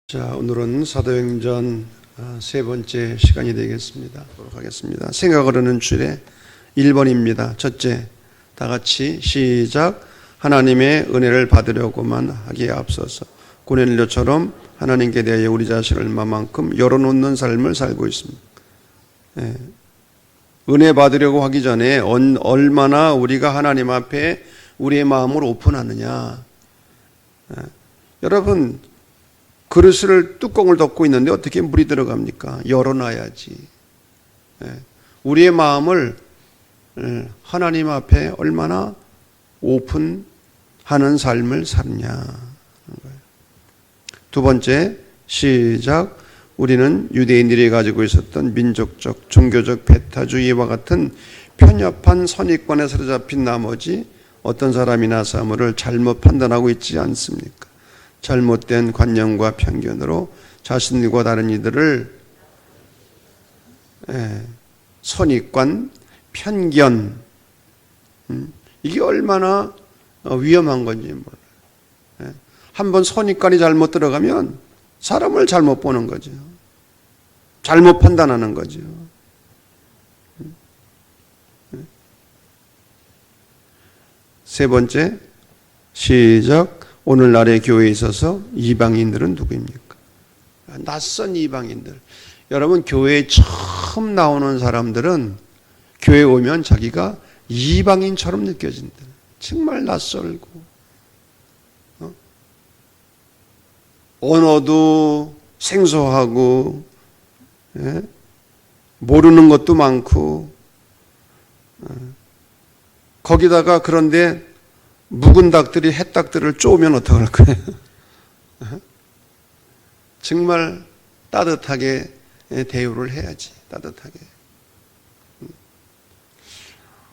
자, 오늘은 사도행전 세 번째 시간이 되겠습니다. 보도록 하겠습니다. 생각을 하는 줄에 1번입니다. 첫째, 다 같이 시작. 하나님의 은혜를 받으려고만 하기에 앞서서 고넬료처럼 하나님께 대하여 우리 자신을 얼마만큼 열어놓는 삶을 살고 있습니다. 은혜 받으려고 하기 전에 얼마나 우리가 하나님 앞에 우리의 마음을 오픈하느냐. 여러분, 그릇을 뚜껑을 덮고 있는데 어떻게 물이 들어갑니까? 열어놔야지. 우리의 마음을 하나님 앞에 얼마나 오픈하는 삶을 살냐. 두 번째, 시작. 우리는 유대인들이 가지고 있었던 민족적, 종교적 배타주의와 같은 편협한 선입관에 사로잡힌 나머지 어떤 사람이나 사물을 잘못 판단하고 있지 않습니까? 잘못된 관념과 편견으로 자신들과 다른 이들을 선입관, 편견, 이게 얼마나 위험한 건지 몰라요. 한번 선입관이 잘못 들어가면 사람을 잘못 보는 거죠. 잘못 판단하는 거죠. 세 번째, 시작. 오늘날의 교회에 있어서 이방인들은 누구입니까? 낯선 이방인들. 여러분, 교회에 처음 나오는 사람들은 교회에 오면 자기가 이방인처럼 느껴진다. 정말 낯설고 언어도 생소하고 모르는 것도 많고 거기다가 그런데 묵은 닭들이 햇닭들을 쪼으면 어떡할 거예요? 정말 따뜻하게 대우를 해야지. 따뜻하게.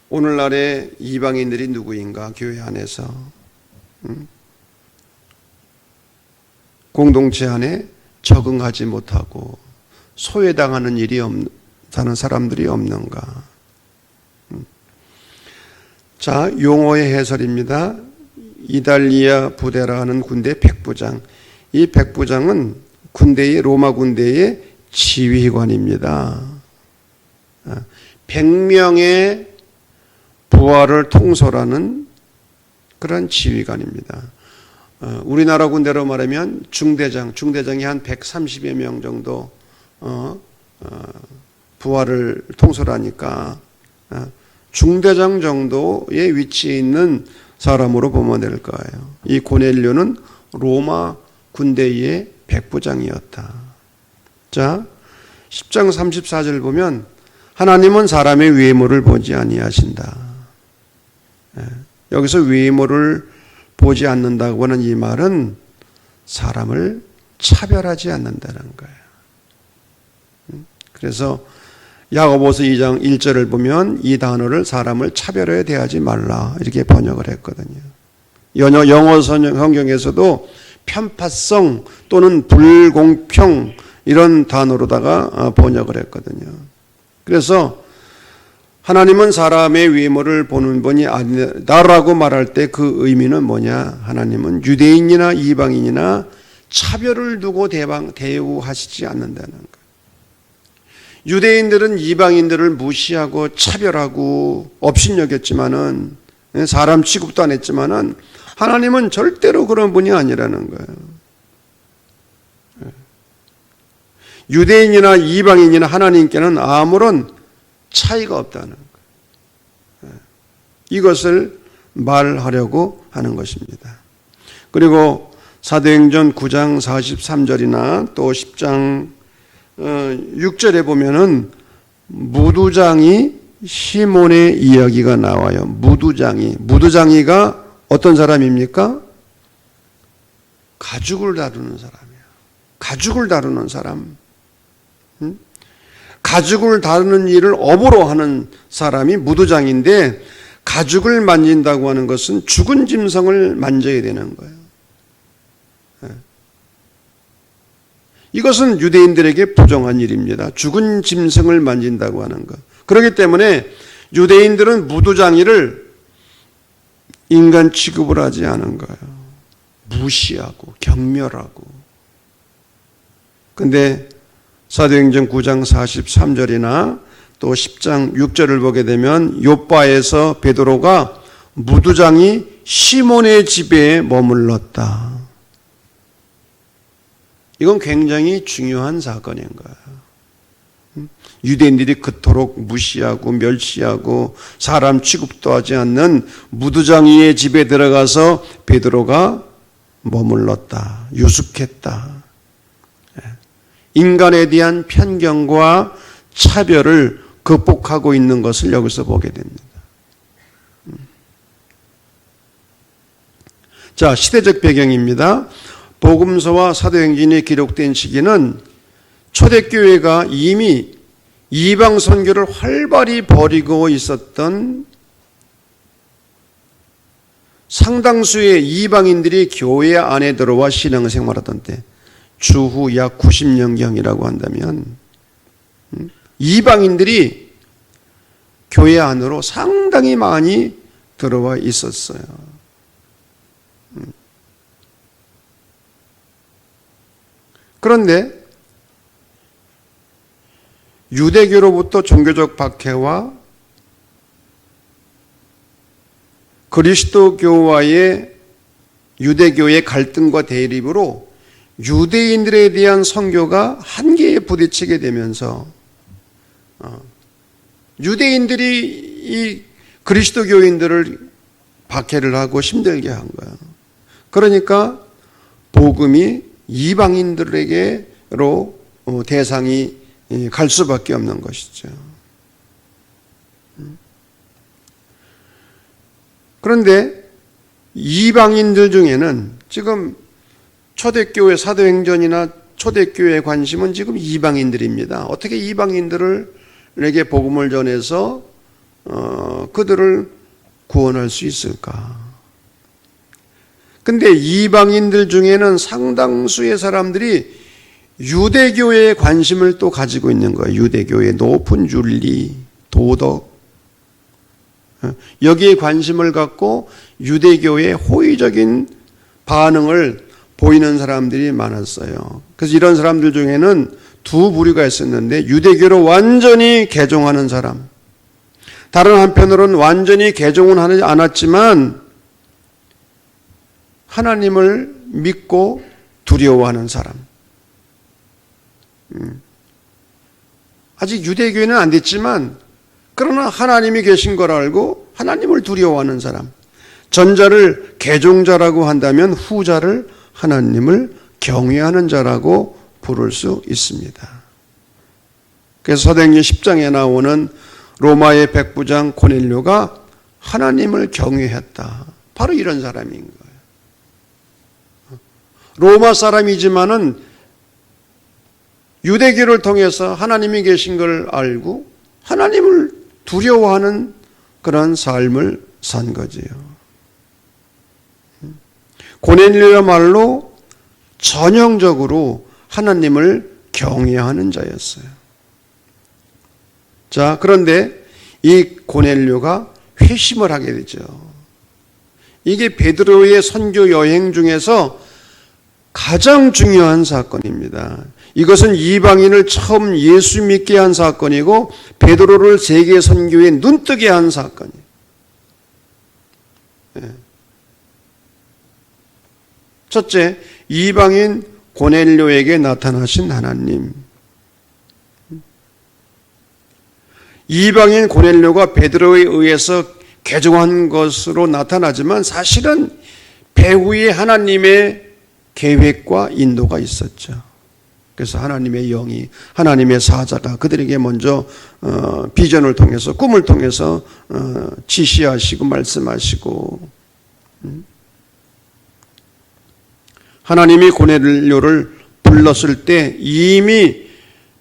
오늘날의 이방인들이 누구인가? 교회 안에서 공동체 안에 적응하지 못하고 소외당하는 일이 없는 사람들이 없는가? 자, 용어의 해설입니다. 이달리아 부대라 하는 군대 백부장. 이 백부장은 로마 군대의 지휘관입니다. 100명의 부하를 통솔하는 그런 지휘관입니다. 우리나라 군대로 말하면 중대장이 한 130여 명 정도 부하를 통솔하니까 중대장 정도의 위치에 있는 사람으로 보면 될 거예요. 이 고넬료는 로마 군대의 백부장이었다. 자, 10장 34절 보면 하나님은 사람의 외모를 보지 아니하신다. 여기서 외모를 보지 않는다고 하는 이 말은 사람을 차별하지 않는다는 거예요. 그래서 야고보서 2장 1절을 보면 이 단어를 사람을 차별하여 대하지 말라 이렇게 번역을 했거든요. 영어 성경에서도 편파성 또는 불공평 이런 단어로다가 번역을 했거든요. 그래서 하나님은 사람의 외모를 보는 분이 아니다라고 말할 때 그 의미는 뭐냐? 하나님은 유대인이나 이방인이나 차별을 두고 대우하시지 않는다는 거예요. 유대인들은 이방인들을 무시하고 차별하고 업신여겼지만은 사람 취급도 안 했지만은 하나님은 절대로 그런 분이 아니라는 거예요. 유대인이나 이방인이나 하나님께는 아무런 차이가 없다는 거예요. 이것을 말하려고 하는 것입니다. 그리고 사도행전 9장 43절이나 또 10장 6절에 보면은 무두장이 시몬의 이야기가 나와요. 무두장이가 어떤 사람입니까? 가죽을 다루는 사람이에요. 가죽을 다루는 사람. 가죽을 다루는 일을 업으로 하는 사람이 무두장인데 가죽을 만진다고 하는 것은 죽은 짐승을 만져야 되는 거예요. 이것은 유대인들에게 부정한 일입니다. 죽은 짐승을 만진다고 하는 것. 그렇기 때문에 유대인들은 무두장이를 인간 취급을 하지 않은 거예요. 무시하고 경멸하고 근데 사도행전 9장 43절이나 또 10장 6절을 보게 되면 요바에서 베드로가 무두장이 시몬의 집에 머물렀다. 이건 굉장히 중요한 사건인 거예요. 유대인들이 그토록 무시하고 멸시하고 사람 취급도 하지 않는 무두장이의 집에 들어가서 베드로가 머물렀다. 유숙했다. 인간에 대한 편견과 차별을 극복하고 있는 것을 여기서 보게 됩니다. 자, 시대적 배경입니다. 복음서와 사도행전이 기록된 시기는 초대교회가 이미 이방 선교를 활발히 벌이고 있었던 상당수의 이방인들이 교회 안에 들어와 신앙생활하던 때, 주후 약 90년경이라고 한다면 이방인들이 교회 안으로 상당히 많이 들어와 있었어요. 그런데 유대교로부터 종교적 박해와 그리스도교와의 유대교의 갈등과 대립으로 유대인들에 대한 선교가 한계에 부딪히게 되면서 유대인들이 이 그리스도교인들을 박해를 하고 힘들게 한 거예요. 그러니까 복음이 이방인들에게로 대상이 갈 수밖에 없는 것이죠. 그런데 이방인들 중에는 지금 초대교회 사도행전이나 초대교회의 관심은 지금 이방인들입니다. 어떻게 이방인들에게 복음을 전해서 그들을 구원할 수 있을까? 근데 이방인들 중에는 상당수의 사람들이 유대교회에 관심을 또 가지고 있는 거예요. 유대교회의 높은 윤리, 도덕, 여기에 관심을 갖고 유대교회의 호의적인 반응을 보이는 사람들이 많았어요. 그래서 이런 사람들 중에는 두 부류가 있었는데, 유대교로 완전히 개종하는 사람, 다른 한편으로는 완전히 개종은 하지 않았지만 하나님을 믿고 두려워하는 사람. 아직 유대교회는 안 됐지만 그러나 하나님이 계신 걸 알고 하나님을 두려워하는 사람. 전자를 개종자라고 한다면 후자를 하나님을 경외하는 자라고 부를 수 있습니다. 그래서 사도행전 10장에 나오는 로마의 백부장 고넬료가 하나님을 경외했다. 바로 이런 사람인 거예요. 로마 사람이지만은 유대교를 통해서 하나님이 계신 걸 알고 하나님을 두려워하는 그런 삶을 산 거지요. 고넬료야말로 전형적으로 하나님을 경외하는 자였어요. 자, 그런데 이 고넬료가 회심을 하게 되죠. 이게 베드로의 선교 여행 중에서 가장 중요한 사건입니다. 이것은 이방인을 처음 예수 믿게 한 사건이고 베드로를 세계 선교에 눈뜨게 한 사건이에요. 첫째, 이방인 고넬료에게 나타나신 하나님. 이방인 고넬료가 베드로에 의해서 개종한 것으로 나타나지만 사실은 배후에 하나님의 계획과 인도가 있었죠. 그래서 하나님의 영이, 하나님의 사자가 그들에게 먼저 비전을 통해서, 꿈을 통해서 지시하시고 말씀하시고, 하나님이 고넬료를 불렀을 때 이미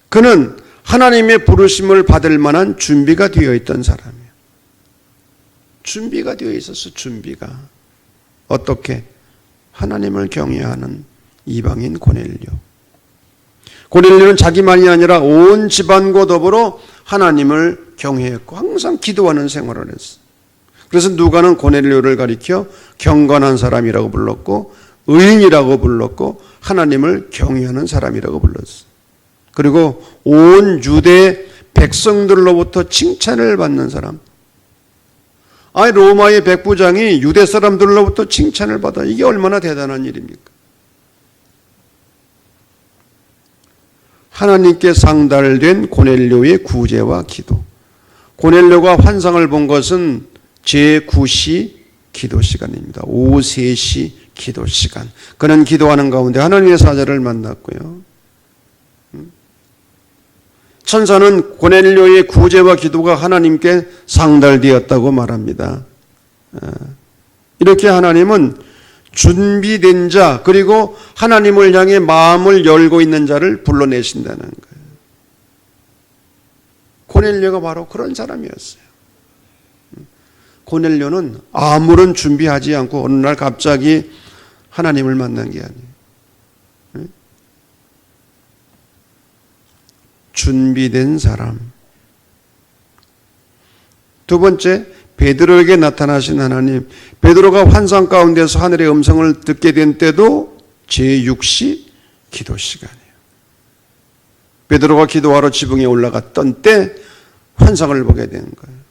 그는 하나님의 부르심을 받을 만한 준비가 되어 있던 사람이에요. 준비가 되어 있었어, 준비가. 어떻게? 하나님을 경외하는 이방인 고넬료. 고넬료는 자기만이 아니라 온 집안과 더불어 하나님을 경외했고 항상 기도하는 생활을 했어. 그래서 누가는 고넬료를 가리켜 경건한 사람이라고 불렀고, 의인이라고 불렀고 하나님을 경외하는 사람이라고 불렀어요. 그리고 온 유대 백성들로부터 칭찬을 받는 사람. 아니 로마의 백부장이 유대 사람들로부터 칭찬을 받아. 이게 얼마나 대단한 일입니까? 하나님께 상달된 고넬료의 구제와 기도. 고넬료가 환상을 본 것은 제9시 기도 시간입니다. 오후 3시 기도 시간. 그는 기도하는 가운데 하나님의 사자를 만났고요. 천사는 고넬료의 구제와 기도가 하나님께 상달되었다고 말합니다. 이렇게 하나님은 준비된 자 그리고 하나님을 향해 마음을 열고 있는 자를 불러내신다는 거예요. 고넬료가 바로 그런 사람이었어요. 고넬료는 아무런 준비하지 않고 어느 날 갑자기 하나님을 만난 게 아니에요. 준비된 사람. 두 번째, 베드로에게 나타나신 하나님. 베드로가 환상 가운데서 하늘의 음성을 듣게 된 때도 제6시 기도 시간이에요. 베드로가 기도하러 지붕에 올라갔던 때 환상을 보게 된 거예요.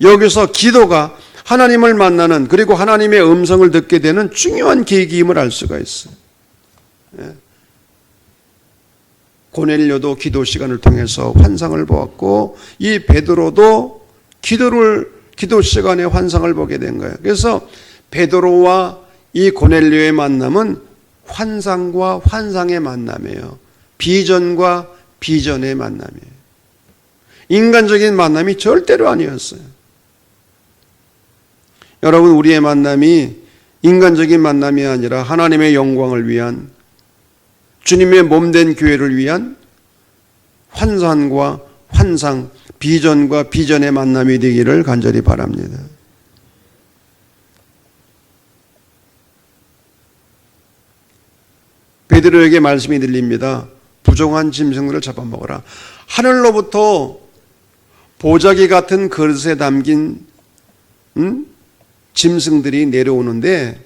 여기서 기도가 하나님을 만나는 그리고 하나님의 음성을 듣게 되는 중요한 계기임을 알 수가 있어요. 고넬료도 기도 시간을 통해서 환상을 보았고 이 베드로도 기도 시간에 환상을 보게 된 거예요. 그래서 베드로와 이 고넬료의 만남은 환상과 환상의 만남이에요. 비전과 비전의 만남이에요. 인간적인 만남이 절대로 아니었어요. 여러분, 우리의 만남이 인간적인 만남이 아니라 하나님의 영광을 위한 주님의 몸된 교회를 위한 환상과 환상, 비전과 비전의 만남이 되기를 간절히 바랍니다. 베드로에게 말씀이 들립니다. 부정한 짐승들을 잡아먹어라. 하늘로부터 보자기 같은 그릇에 담긴 짐승들이 내려오는데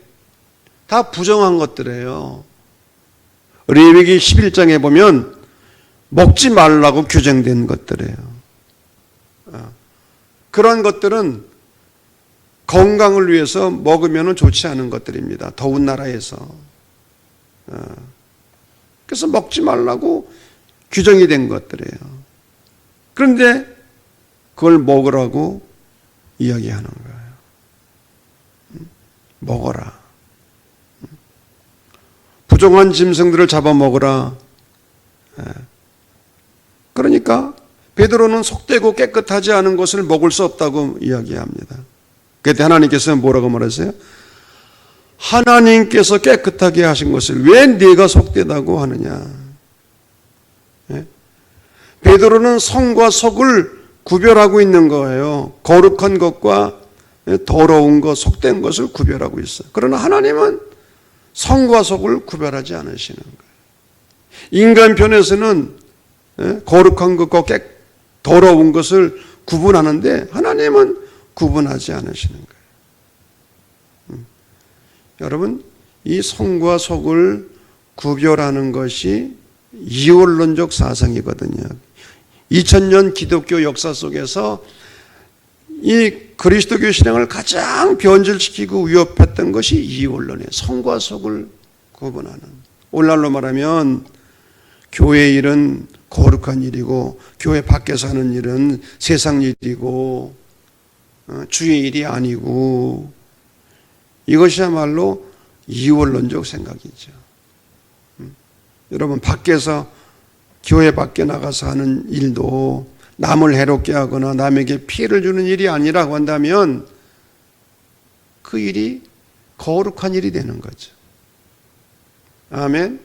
다 부정한 것들이에요. 레위기 11장에 보면 먹지 말라고 규정된 것들이에요. 그런 것들은 건강을 위해서 먹으면 좋지 않은 것들입니다. 더운 나라에서. 그래서 먹지 말라고 규정이 된 것들이에요. 그런데 그걸 먹으라고 이야기하는 거예요. 먹어라. 부정한 짐승들을 잡아먹으라. 그러니까 베드로는 속되고 깨끗하지 않은 것을 먹을 수 없다고 이야기합니다. 그때 하나님께서 뭐라고 말하세요? 하나님께서 깨끗하게 하신 것을 왜 네가 속되다고 하느냐. 베드로는 성과 속을 구별하고 있는 거예요. 거룩한 것과 더러운 것, 속된 것을 구별하고 있어요. 그러나 하나님은 성과 속을 구별하지 않으시는 거예요. 인간 편에서는 거룩한 것과 더러운 것을 구분하는데 하나님은 구분하지 않으시는 거예요. 여러분, 이 성과 속을 구별하는 것이 이원론적 사상이거든요. 2000년 기독교 역사 속에서 이 그리스도교 신앙을 가장 변질시키고 위협했던 것이 이원론이에요. 성과 속을 구분하는. 오늘날로 말하면 교회 일은 거룩한 일이고 교회 밖에서 하는 일은 세상 일이고 주의 일이 아니고, 이것이야말로 이원론적 생각이죠. 여러분, 밖에서 교회 밖에 나가서 하는 일도 남을 해롭게 하거나 남에게 피해를 주는 일이 아니라고 한다면 그 일이 거룩한 일이 되는 거죠. 아멘.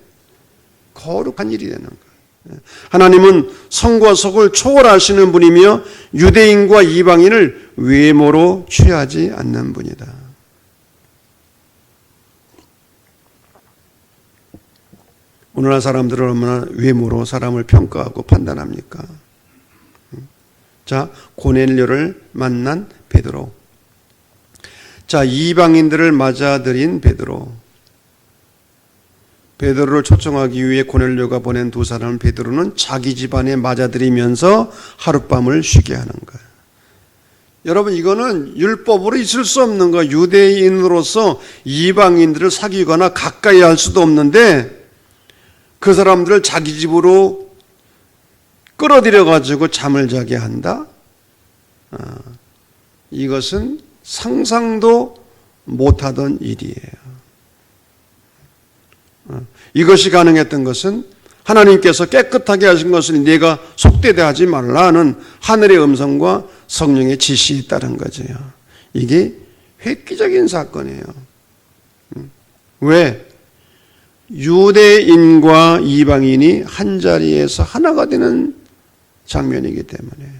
거룩한 일이 되는 거예요. 하나님은 성과 속을 초월하시는 분이며 유대인과 이방인을 외모로 취하지 않는 분이다. 오늘날 사람들은 얼마나 외모로 사람을 평가하고 판단합니까? 자, 고넬료를 만난 베드로. 자, 이방인들을 맞아들인 베드로. 베드로를 초청하기 위해 고넬료가 보낸 두 사람을 베드로는 자기 집안에 맞아들이면서 하룻밤을 쉬게 하는 거예요. 여러분, 이거는 율법으로 있을 수 없는 거예요. 유대인으로서 이방인들을 사귀거나 가까이 할 수도 없는데 그 사람들을 자기 집으로 끌어들여 가지고 잠을 자게 한다? 이것은 상상도 못하던 일이에요. 이것이 가능했던 것은 하나님께서 깨끗하게 하신 것을 네가 속되게 하지 말라는 하늘의 음성과 성령의 지시에 따른 거죠. 이게 획기적인 사건이에요. 왜? 유대인과 이방인이 한 자리에서 하나가 되는 장면이기 때문에.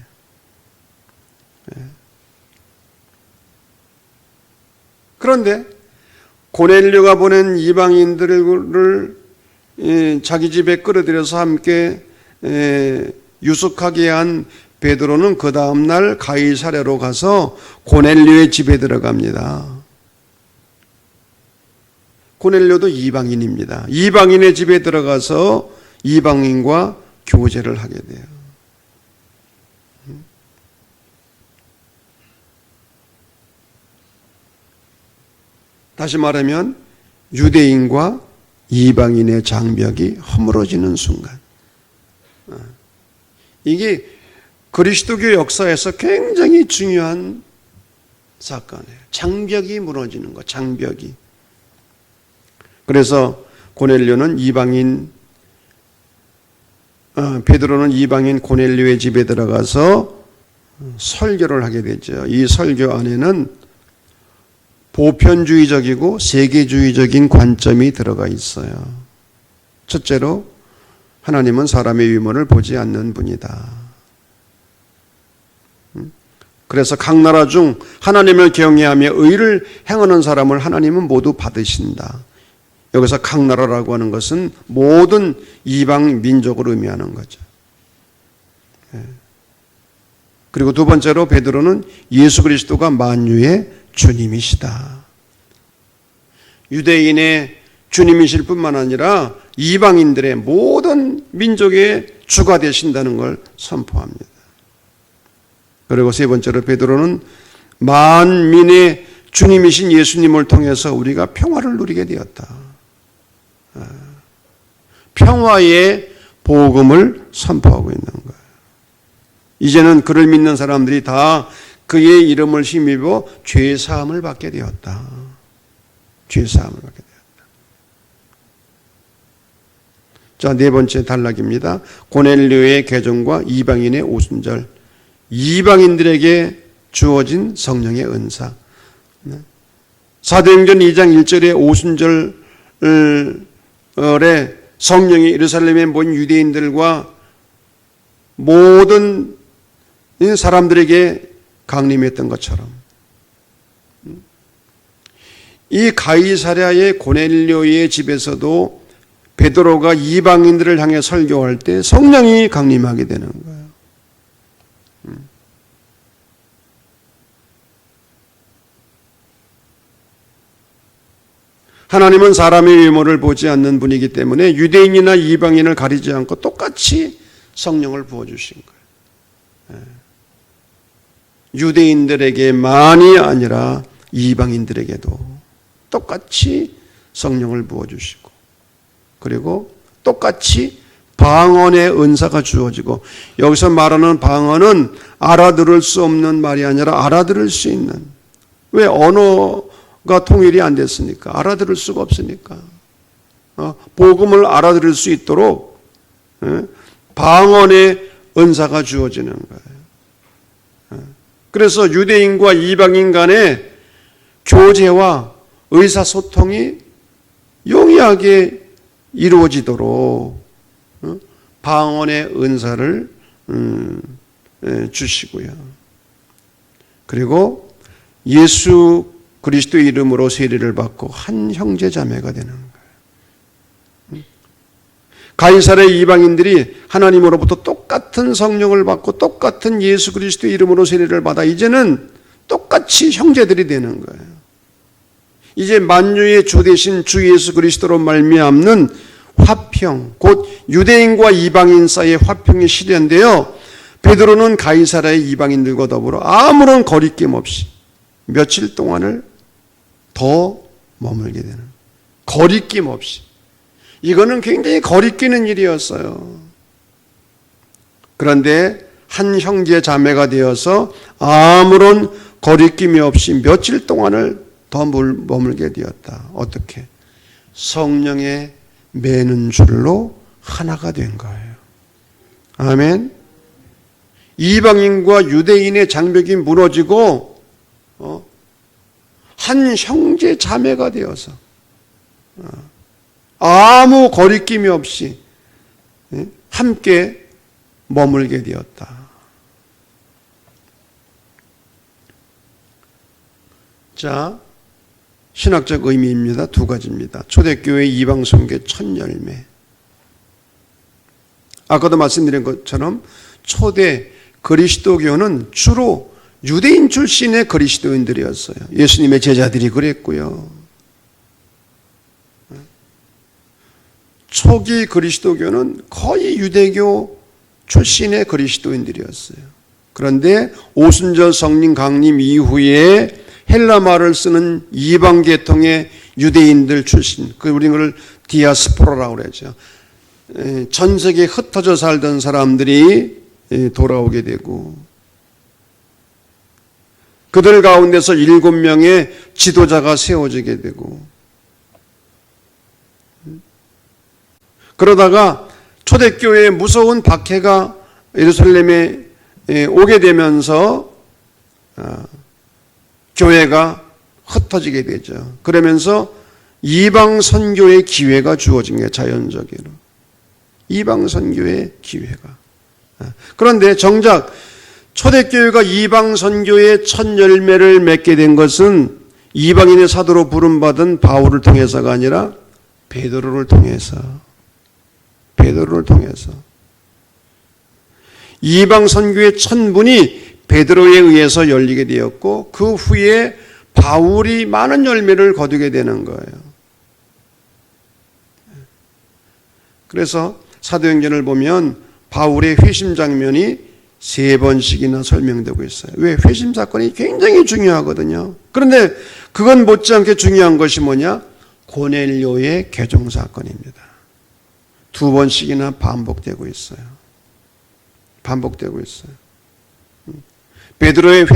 그런데 고넬료가 보낸 이방인들을 자기 집에 끌어들여서 함께 유숙하게 한 베드로는 그 다음날 가이사랴로 가서 고넬료의 집에 들어갑니다. 고넬료도 이방인입니다. 이방인의 집에 들어가서 이방인과 교제를 하게 돼요. 다시 말하면 유대인과 이방인의 장벽이 허물어지는 순간, 이게 그리스도교 역사에서 굉장히 중요한 사건이에요. 장벽이 무너지는 거, 장벽이. 그래서 고넬료는 베드로는 이방인 고넬료의 집에 들어가서 설교를 하게 되죠. 이 설교 안에는 보편주의적이고 세계주의적인 관점이 들어가 있어요. 첫째로, 하나님은 사람의 유머를 보지 않는 분이다. 그래서 각 나라 중 하나님을 경외하며 의를 행하는 사람을 하나님은 모두 받으신다. 여기서 각 나라라고 하는 것은 모든 이방 민족을 의미하는 거죠. 그리고 두 번째로, 베드로는 예수 그리스도가 만유의 주님이시다. 유대인의 주님이실 뿐만 아니라 이방인들의 모든 민족의 주가 되신다는 걸 선포합니다. 그리고 세 번째로, 베드로는 만민의 주님이신 예수님을 통해서 우리가 평화를 누리게 되었다. 평화의 복음을 선포하고 있는 거예요. 이제는 그를 믿는 사람들이 다 그의 이름을 힘입어 죄사함을 받게 되었다. 죄사함을 받게 되었다. 자, 네 번째 단락입니다. 고넬료의 개종과 이방인의 오순절. 이방인들에게 주어진 성령의 은사. 사도행전 2장 1절에 오순절에 성령이 예루살렘에 모인 유대인들과 모든 사람들에게 강림했던 것처럼, 이 가이사랴의 고넬료의 집에서도 베드로가 이방인들을 향해 설교할 때 성령이 강림하게 되는 거예요. 하나님은 사람의 외모를 보지 않는 분이기 때문에 유대인이나 이방인을 가리지 않고 똑같이 성령을 부어주신 거예요. 유대인들에게만이 아니라 이방인들에게도 똑같이 성령을 부어주시고, 그리고 똑같이 방언의 은사가 주어지고, 여기서 말하는 방언은 알아들을 수 없는 말이 아니라 알아들을 수 있는, 왜 언어가 통일이 안 됐습니까? 알아들을 수가 없으니까. 복음을 알아들을 수 있도록 방언의 은사가 주어지는 거예요. 그래서 유대인과 이방인 간의 교제와 의사소통이 용이하게 이루어지도록 방언의 은사를 주시고요. 그리고 예수 그리스도의 이름으로 세례를 받고 한 형제 자매가 되는 거예요. 가이사랴 이방인들이 하나님으로부터 똑같은 성령을 받고 똑같은 예수 그리스도의 이름으로 세례를 받아 이제는 똑같이 형제들이 되는 거예요. 이제 만유의 주 되신 주 예수 그리스도로 말미암는 화평, 곧 유대인과 이방인 사이의 화평이 실현되어 베드로는 가이사랴의 이방인들과 더불어 아무런 거리낌 없이 며칠 동안을 더 머물게 되는, 거리낌 없이. 이거는 굉장히 거리끼는 일이었어요. 그런데 한 형제 자매가 되어서 아무런 거리낌이 없이 며칠 동안을 더 머물게 되었다. 어떻게? 성령의 매는 줄로 하나가 된 거예요. 아멘. 이방인과 유대인의 장벽이 무너지고 한 형제 자매가 되어서 아무 거리낌이 없이 함께 머물게 되었다. 자, 신학적 의미입니다. 두 가지입니다. 초대교회 이방선교 첫 열매. 아까도 말씀드린 것처럼 초대 그리스도교는 주로 유대인 출신의 그리스도인들이었어요. 예수님의 제자들이 그랬고요. 초기 그리스도교는 거의 유대교 출신의 그리스도인들이었어요. 그런데 오순절 성령 강림 이후에 헬라말을 쓰는 이방 계통의 유대인들 출신, 우리는 그걸 디아스포라라고 그러죠. 전 세계에 흩어져 살던 사람들이 돌아오게 되고, 그들 가운데서 7명의 지도자가 세워지게 되고, 그러다가 초대교회의 무서운 박해가 예루살렘에 오게 되면서 교회가 흩어지게 되죠. 그러면서 이방 선교의 기회가 주어진 게 자연적으로. 이방 선교의 기회가. 그런데 정작 초대교회가 이방 선교의 첫 열매를 맺게 된 것은 이방인의 사도로 부름받은 바울을 통해서가 아니라 베드로를 통해서. 이방 선교의 첫 문이 베드로에 의해서 열리게 되었고, 그 후에 바울이 많은 열매를 거두게 되는 거예요. 그래서 사도행전을 보면 바울의 회심 장면이 3번씩이나 설명되고 있어요. 왜? 회심 사건이 굉장히 중요하거든요. 그런데 그건 못지않게 중요한 것이 뭐냐? 고넬료의 개종 사건입니다. 2번씩이나 반복되고 있어요. 베드로의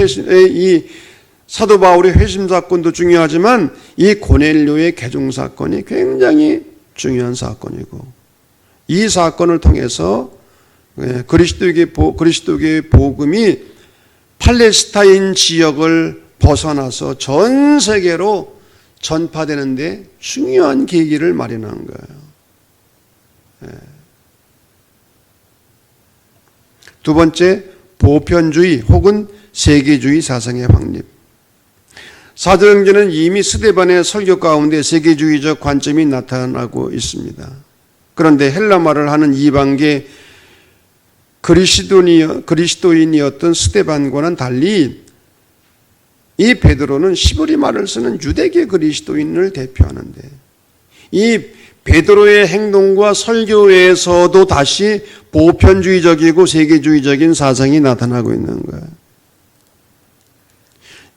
이 사도 바울의 회심 사건도 중요하지만 이 고넬료의 개종 사건이 굉장히 중요한 사건이고, 이 사건을 통해서 그리스도의 복음이 팔레스타인 지역을 벗어나서 전 세계로 전파되는데 중요한 계기를 마련한 거예요. 두 번째, 보편주의 혹은 세계주의 사상의 확립. 사도행전은 이미 스데반의 설교 가운데 세계주의적 관점이 나타나고 있습니다. 그런데 헬라말을 하는 이방계 그리스도인이었던 스데반과는 달리 이 베드로는 히브리말을 쓰는 유대계 그리스도인을 대표하는데, 이 베드로의 행동과 설교에서도 다시 보편주의적이고 세계주의적인 사상이 나타나고 있는 거예요.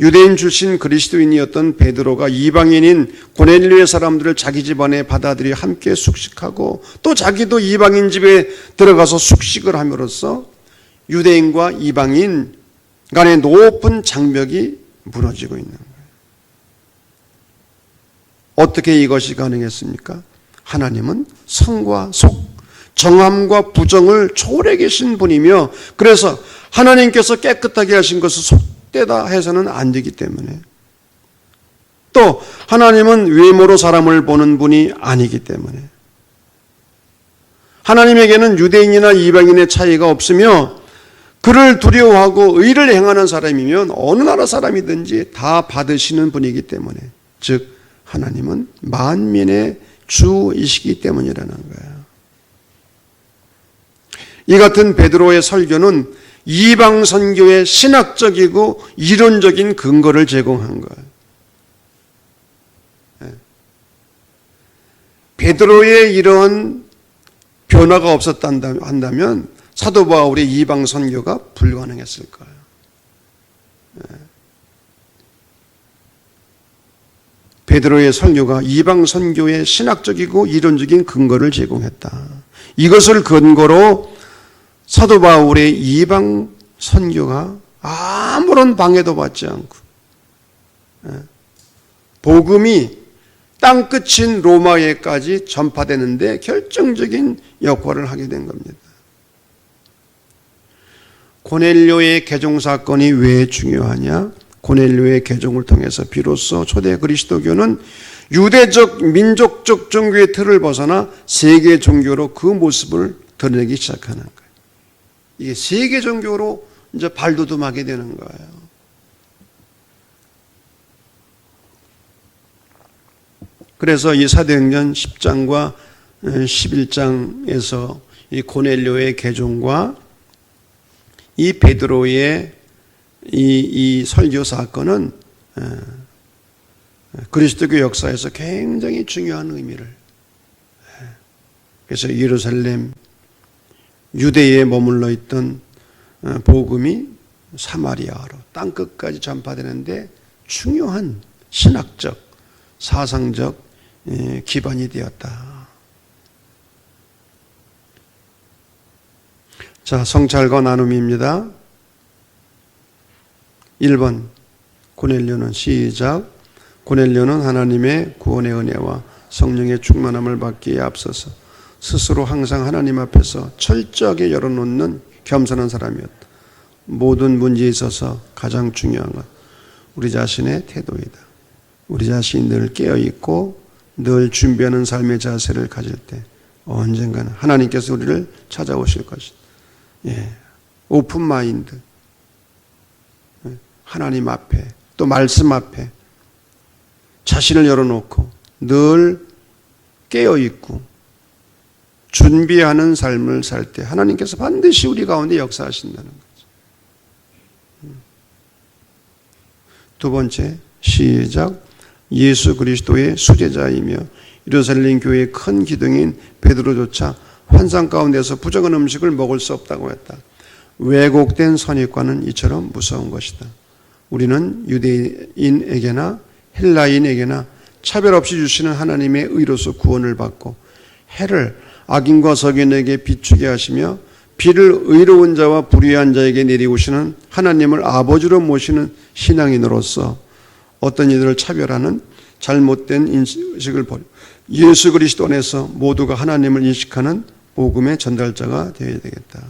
유대인 출신 그리스도인이었던 베드로가 이방인인 고넬료의 사람들을 자기 집안에 받아들여 함께 숙식하고, 또 자기도 이방인 집에 들어가서 숙식을 함으로써 유대인과 이방인 간의 높은 장벽이 무너지고 있는 거예요. 어떻게 이것이 가능했습니까? 하나님은 성과 속, 정함과 부정을 초월해 계신 분이며, 그래서 하나님께서 깨끗하게 하신 것을 속되다 해서는 안 되기 때문에, 또 하나님은 외모로 사람을 보는 분이 아니기 때문에, 하나님에게는 유대인이나 이방인의 차이가 없으며 그를 두려워하고 의를 행하는 사람이면 어느 나라 사람이든지 다 받으시는 분이기 때문에, 즉 하나님은 만민의 주이시기 때문이라는 거예요. 이 같은 베드로의 설교는 이방 선교의 신학적이고 이론적인 근거를 제공한 거예요. 베드로의 이런 변화가 없었다 한다면 사도 바울의 이방 선교가 불가능했을 거예요. 베드로의 설교가 이방 선교의 신학적이고 이론적인 근거를 제공했다. 이것을 근거로 사도 바울의 이방 선교가 아무런 방해도 받지 않고 복음이 땅끝인 로마에까지 전파되는데 결정적인 역할을 하게 된 겁니다. 고넬료의 개종 사건이 왜 중요하냐? 고넬료의 개종을 통해서 비로소 초대 그리스도교는 유대적 민족적 종교의 틀을 벗어나 세계 종교로 그 모습을 드러내기 시작하는 거예요. 이게 세계 종교로 이제 발돋움하게 되는 거예요. 그래서 이 사도행전 10장과 11장에서 이 고넬료의 개종과 이 베드로의 이 설교 사건은 그리스도교 역사에서 굉장히 중요한 의미를, 그래서 예루살렘 유대에 머물러 있던 복음이 사마리아로 땅끝까지 전파되는데 중요한 신학적 사상적 기반이 되었다. 자, 성찰과 나눔입니다. 1번 고넬료는 시작. 고넬료는 하나님의 구원의 은혜와 성령의 충만함을 받기에 앞서서 스스로 항상 하나님 앞에서 철저하게 열어놓는 겸손한 사람이었다. 모든 문제에 있어서 가장 중요한 건 우리 자신의 태도이다. 우리 자신이 늘 깨어있고 늘 준비하는 삶의 자세를 가질 때 언젠가는 하나님께서 우리를 찾아오실 것이다. 오픈 마인드, 하나님 앞에 또 말씀 앞에 자신을 열어놓고 늘 깨어있고 준비하는 삶을 살 때 하나님께서 반드시 우리 가운데 역사하신다는 거죠. 두 번째, 시작. 예수 그리스도의 수제자이며 예루살렘 교회의 큰 기둥인 베드로조차 환상 가운데서 부정한 음식을 먹을 수 없다고 했다. 왜곡된 선입관은 이처럼 무서운 것이다. 우리는 유대인에게나 헬라인에게나 차별 없이 주시는 하나님의 의로서 구원을 받고 해를 악인과 석인에게 비추게 하시며 비를 의로운 자와 불의한 자에게 내리우시는 하나님을 아버지로 모시는 신앙인으로서 어떤 이들을 차별하는 잘못된 인식을 버려 예수 그리스도 안에서 모두가 하나님을 인식하는 복음의 전달자가 되어야 되겠다.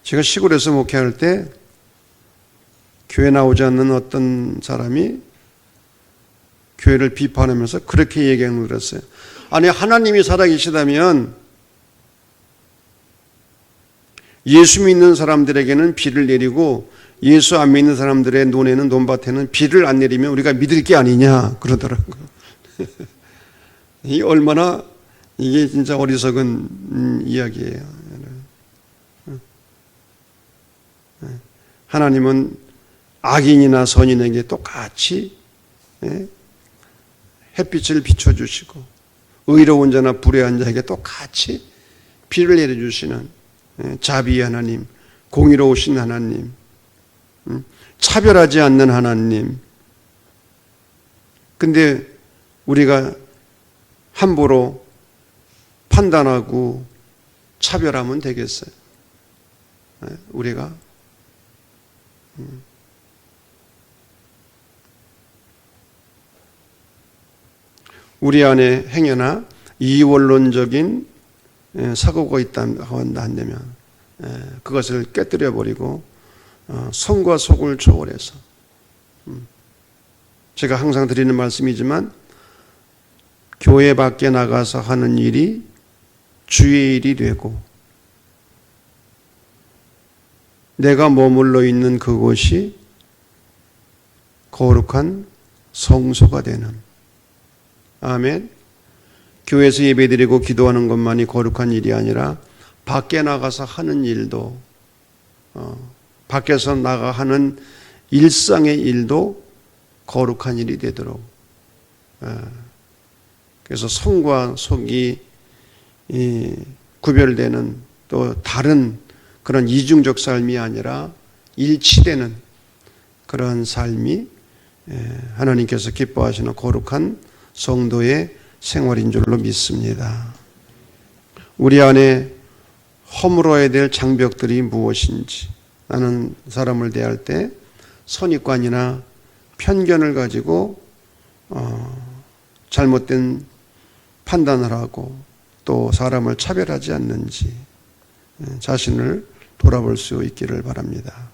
제가 시골에서 목회할 때 교회 나오지 않는 어떤 사람이 교회를 비판하면서 그렇게 얘기하는 걸 들었어요. 아니, 하나님이 살아계시다면 예수 믿는 사람들에게는 비를 내리고 예수 안 믿는 사람들의 논에는 논밭에는 비를 안 내리면 우리가 믿을 게 아니냐 그러더라고요. 이게 얼마나 이게 진짜 어리석은 이야기예요. 하나님은 악인이나 선인에게 똑같이 햇빛을 비춰주시고 의로운 자나 불의한 자에게 똑같이 비를 내려주시는 자비의 하나님, 공의로우신 하나님, 차별하지 않는 하나님. 근데 우리가 함부로 판단하고 차별하면 되겠어요? 우리가 우리 안에 행여나 이원론적인 사고가 있다면 그것을 깨뜨려 버리고 성과 속을 초월해서, 제가 항상 드리는 말씀이지만 교회 밖에 나가서 하는 일이 주의 일이 되고 내가 머물러 있는 그곳이 거룩한 성소가 되는, 아멘. 교회에서 예배드리고 기도하는 것만이 거룩한 일이 아니라 밖에 나가서 하는 일도, 밖에서 나가 하는 일상의 일도 거룩한 일이 되도록. 그래서 성과 속이 구별되는 또 다른 그런 이중적 삶이 아니라 일치되는 그런 삶이 하나님께서 기뻐하시는 거룩한 성도의 생활인 줄로 믿습니다. 우리 안에 허물어야 될 장벽들이 무엇인지, 나는 사람을 대할 때 선입관이나 편견을 가지고 잘못된 판단을 하고 또 사람을 차별하지 않는지 자신을 돌아볼 수 있기를 바랍니다.